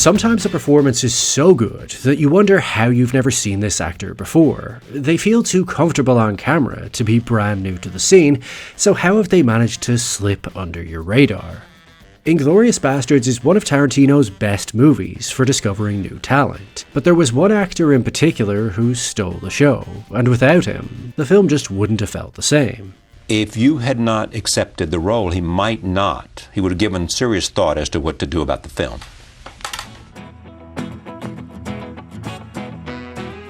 Sometimes a performance is so good that you wonder how you've never seen this actor before. They feel too comfortable on camera to be brand new to the scene, so how have they managed to slip under your radar? Inglourious Basterds is one of Tarantino's best movies for discovering new talent, but there was one actor in particular who stole the show, and without him, the film just wouldn't have felt the same. If you had not accepted the role, he might not. He would have given serious thought as to what to do about the film.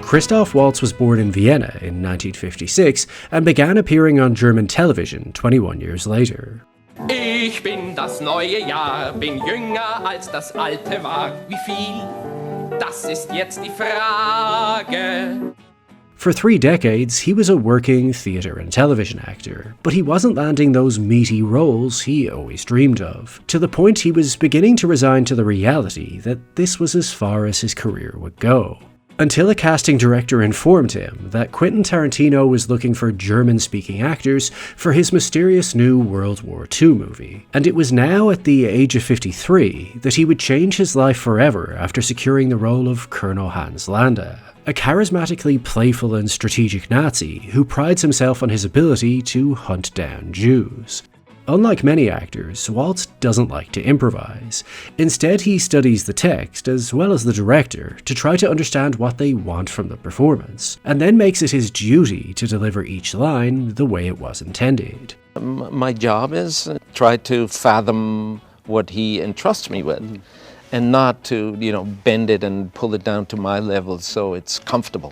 Christoph Waltz was born in Vienna in 1956 and began appearing on German television 21 years later. Ich bin das neue Jahr, bin jünger als das alte war. Wie viel? Das ist jetzt die Frage. For 3 decades, he was a working theatre and television actor, but he wasn't landing those meaty roles he always dreamed of, to the point he was beginning to resign to the reality that this was as far as his career would go. Until a casting director informed him that Quentin Tarantino was looking for German-speaking actors for his mysterious new World War II movie, and it was now at the age of 53 that he would change his life forever after securing the role of Colonel Hans Landa, a charismatically playful and strategic Nazi who prides himself on his ability to hunt down Jews. Unlike many actors, Waltz doesn't like to improvise. Instead, he studies the text as well as the director to try to understand what they want from the performance, and then makes it his duty to deliver each line the way it was intended. My job is try to fathom what he entrusts me with, and not to, bend it and pull it down to my level so it's comfortable.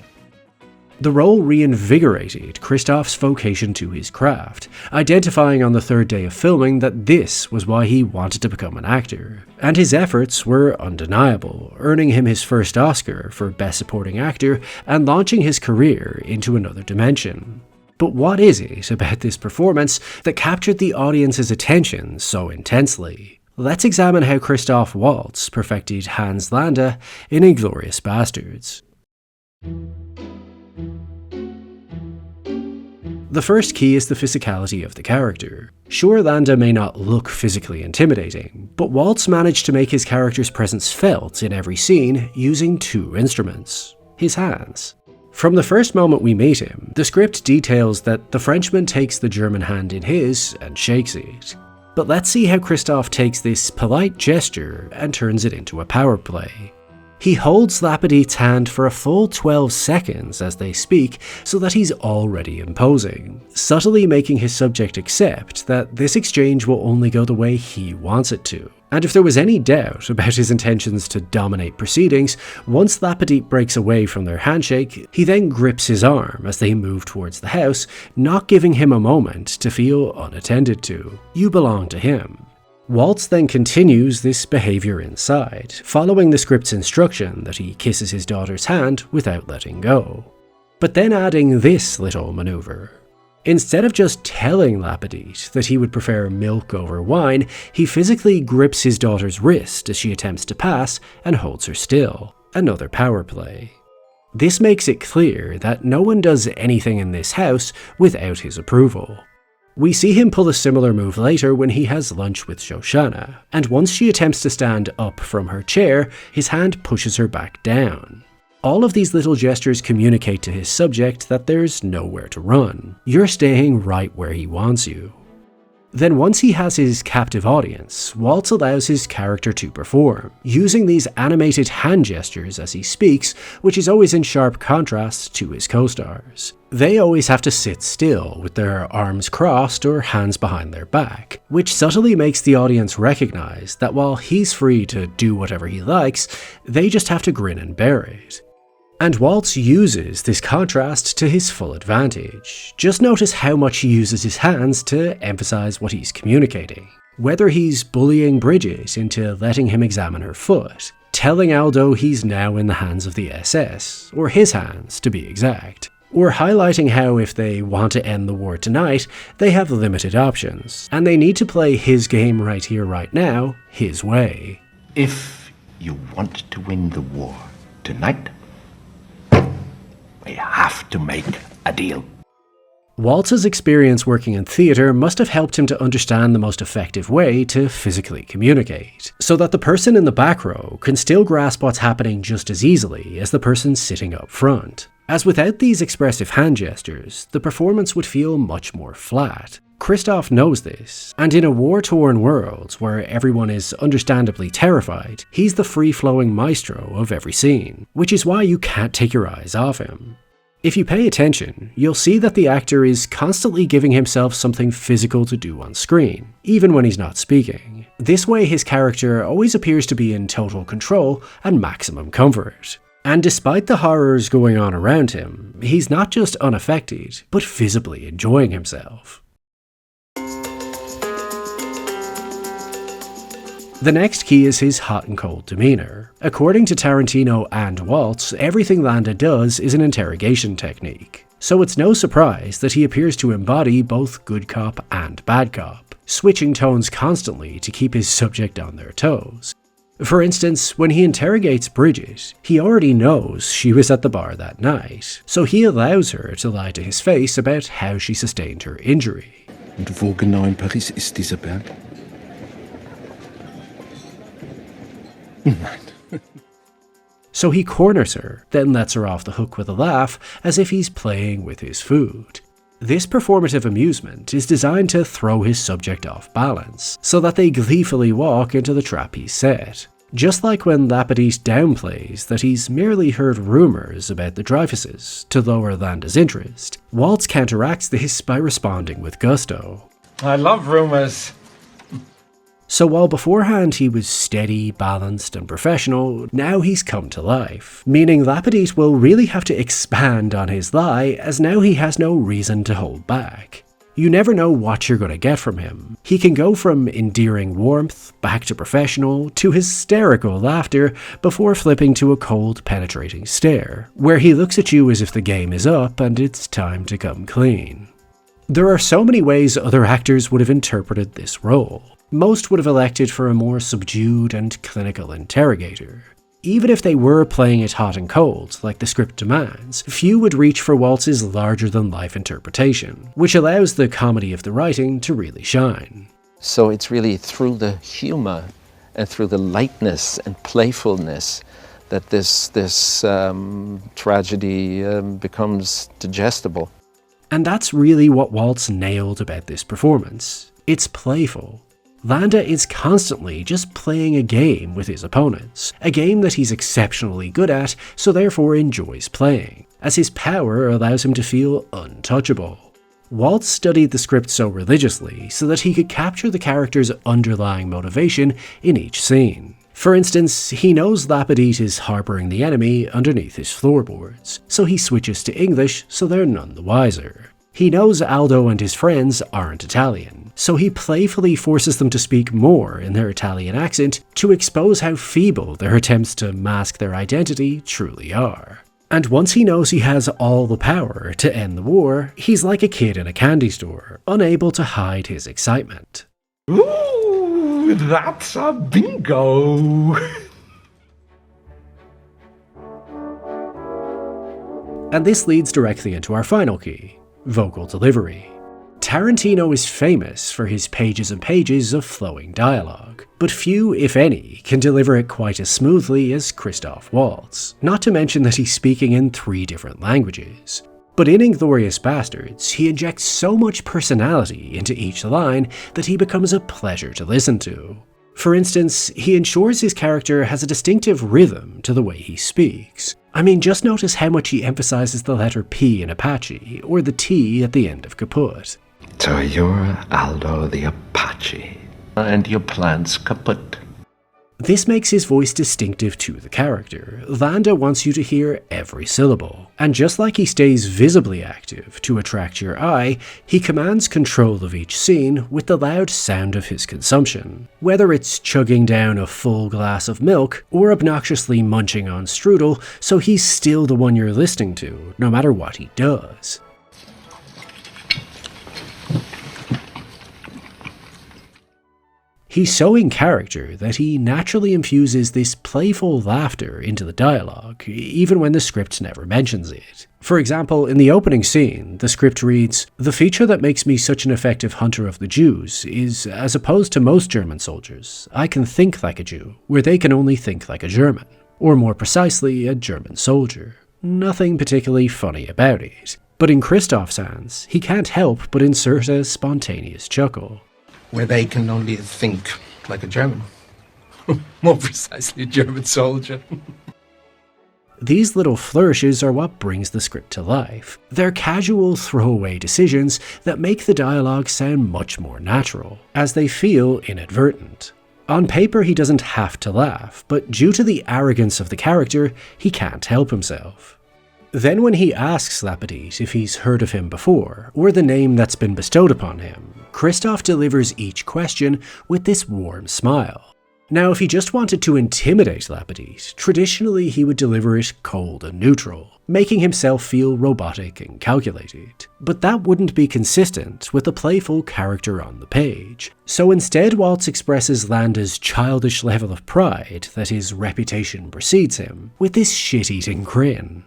The role reinvigorated Christoph's vocation to his craft, identifying on the 3rd day of filming that this was why he wanted to become an actor. And his efforts were undeniable, earning him his first Oscar for Best Supporting Actor and launching his career into another dimension. But what is it about this performance that captured the audience's attention so intensely? Let's examine how Christoph Waltz perfected Hans Landa in Inglourious Basterds. The first key is the physicality of the character. Sure, Landa may not look physically intimidating, but Waltz managed to make his character's presence felt in every scene using 2 instruments: his hands. From the first moment we meet him, the script details that the Frenchman takes the German hand in his and shakes it. But let's see how Christoph takes this polite gesture and turns it into a power play. He holds Lapidite's hand for a full 12 seconds as they speak, so that he's already imposing, subtly making his subject accept that this exchange will only go the way he wants it to. And if there was any doubt about his intentions to dominate proceedings, once Lapidite breaks away from their handshake, he then grips his arm as they move towards the house, not giving him a moment to feel unattended to. You belong to him. Waltz then continues this behaviour inside, following the script's instruction that he kisses his daughter's hand without letting go. But then adding this little manoeuvre. Instead of just telling Lapidite that he would prefer milk over wine, he physically grips his daughter's wrist as she attempts to pass and holds her still. Another power play. This makes it clear that no one does anything in this house without his approval. We see him pull a similar move later when he has lunch with Shoshana, and once she attempts to stand up from her chair, his hand pushes her back down. All of these little gestures communicate to his subject that there's nowhere to run. You're staying right where he wants you. Then once he has his captive audience, Waltz allows his character to perform, using these animated hand gestures as he speaks, which is always in sharp contrast to his co-stars. They always have to sit still with their arms crossed or hands behind their back, which subtly makes the audience recognize that while he's free to do whatever he likes, they just have to grin and bear it. And Waltz uses this contrast to his full advantage. Just notice how much he uses his hands to emphasize what he's communicating. Whether he's bullying Bridget into letting him examine her foot, telling Aldo he's now in the hands of the SS, or his hands to be exact, or highlighting how if they want to end the war tonight, they have limited options, and they need to play his game right here, right now, his way. If you want to win the war tonight, we have to make a deal. Waltz's experience working in theatre must have helped him to understand the most effective way to physically communicate, so that the person in the back row can still grasp what's happening just as easily as the person sitting up front. As without these expressive hand gestures, the performance would feel much more flat. Christoph knows this, and in a war-torn world where everyone is understandably terrified, he's the free-flowing maestro of every scene, which is why you can't take your eyes off him. If you pay attention, you'll see that the actor is constantly giving himself something physical to do on screen, even when he's not speaking. This way his character always appears to be in total control and maximum comfort. And despite the horrors going on around him, he's not just unaffected, but visibly enjoying himself. The next key is his hot and cold demeanour. According to Tarantino and Waltz, everything Landa does is an interrogation technique. So it's no surprise that he appears to embody both good cop and bad cop, switching tones constantly to keep his subject on their toes. For instance, when he interrogates Bridget, he already knows she was at the bar that night, so he allows her to lie to his face about how she sustained her injury. Und wo genau in Paris ist dieser Berg? So he corners her, then lets her off the hook with a laugh, as if he's playing with his food. This performative amusement is designed to throw his subject off balance, so that they gleefully walk into the trap he's set. Just like when Lapidus downplays that he's merely heard rumours about the Dreyfuses to lower Landa's interest, Waltz counteracts this by responding with gusto. I love rumours. So while beforehand he was steady, balanced and professional, now he's come to life, meaning Lapidus will really have to expand on his lie, as now he has no reason to hold back. You never know what you're going to get from him. He can go from endearing warmth, back to professional, to hysterical laughter, before flipping to a cold, penetrating stare, where he looks at you as if the game is up and it's time to come clean. There are so many ways other actors would have interpreted this role. Most would have elected for a more subdued and clinical interrogator. Even if they were playing it hot and cold, like the script demands, few would reach for Waltz's larger-than-life interpretation, which allows the comedy of the writing to really shine. So it's really through the humour and through the lightness and playfulness that this tragedy becomes digestible. And that's really what Waltz nailed about this performance. It's playful. Landa is constantly just playing a game with his opponents, a game that he's exceptionally good at, so therefore enjoys playing, as his power allows him to feel untouchable. Waltz studied the script so religiously so that he could capture the character's underlying motivation in each scene. For instance, he knows Lapidus is harbouring the enemy underneath his floorboards, so he switches to English so they're none the wiser. He knows Aldo and his friends aren't Italian, so he playfully forces them to speak more in their Italian accent to expose how feeble their attempts to mask their identity truly are. And once he knows he has all the power to end the war, he's like a kid in a candy store, unable to hide his excitement. Ooh, that's a bingo! And this leads directly into our final key. Vocal delivery. Tarantino is famous for his pages and pages of flowing dialogue, but few, if any, can deliver it quite as smoothly as Christoph Waltz, not to mention that he's speaking in 3 different languages. But in Inglourious Basterds, he injects so much personality into each line that he becomes a pleasure to listen to. For instance, he ensures his character has a distinctive rhythm to the way he speaks. I mean, just notice how much he emphasizes the letter P in Apache, or the T at the end of Kaput. So you're Aldo the Apache, and your plan's kaput. This makes his voice distinctive to the character. Landa wants you to hear every syllable. And just like he stays visibly active to attract your eye, he commands control of each scene with the loud sound of his consumption. Whether it's chugging down a full glass of milk, or obnoxiously munching on strudel, so he's still the one you're listening to, no matter what he does. He's so in character that he naturally infuses this playful laughter into the dialogue, even when the script never mentions it. For example, in the opening scene, the script reads, "The feature that makes me such an effective hunter of the Jews is, as opposed to most German soldiers, I can think like a Jew, where they can only think like a German. Or more precisely, a German soldier. Nothing particularly funny about it. But in Christoph's hands, he can't help but insert a spontaneous chuckle. Where they can only think like a German. More precisely, a German soldier." These little flourishes are what brings the script to life. They're casual throwaway decisions that make the dialogue sound much more natural, as they feel inadvertent. On paper he doesn't have to laugh, but due to the arrogance of the character, he can't help himself. Then when he asks Lapidite if he's heard of him before, or the name that's been bestowed upon him, Christoph delivers each question with this warm smile. Now, if he just wanted to intimidate Lapidite, traditionally he would deliver it cold and neutral, making himself feel robotic and calculated. But that wouldn't be consistent with the playful character on the page. So instead, Waltz expresses Landa's childish level of pride that his reputation precedes him, with this shit-eating grin.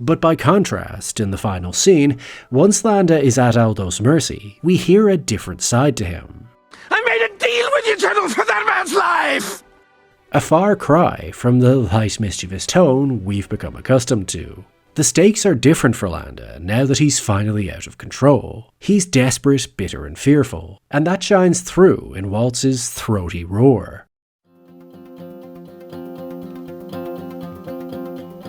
But by contrast, in the final scene, once Landa is at Aldo's mercy, we hear a different side to him. "I made a deal with you, General, for that man's life!" A far cry from the light, mischievous tone we've become accustomed to. The stakes are different for Landa now that he's finally out of control. He's desperate, bitter, and fearful, and that shines through in Waltz's throaty roar.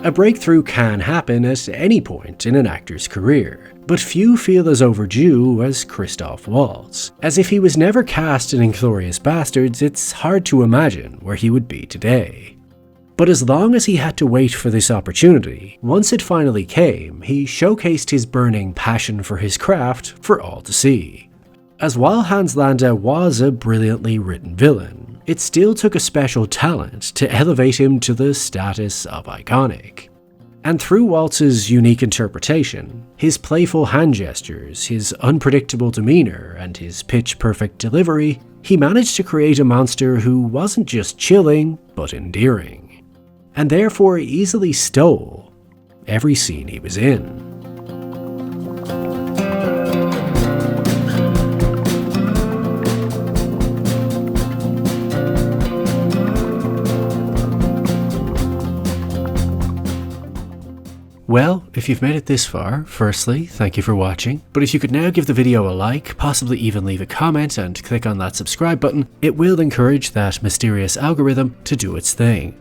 A breakthrough can happen at any point in an actor's career, but few feel as overdue as Christoph Waltz. As if he was never cast in Inglourious Basterds, it's hard to imagine where he would be today. But as long as he had to wait for this opportunity, once it finally came, he showcased his burning passion for his craft for all to see. As while Hans Landa was a brilliantly written villain, it still took a special talent to elevate him to the status of iconic. And through Waltz's unique interpretation, his playful hand gestures, his unpredictable demeanor, and his pitch-perfect delivery, he managed to create a monster who wasn't just chilling, but endearing. And therefore easily stole every scene he was in. Well, if you've made it this far, firstly, thank you for watching. But if you could now give the video a like, possibly even leave a comment and click on that subscribe button, it will encourage that mysterious algorithm to do its thing.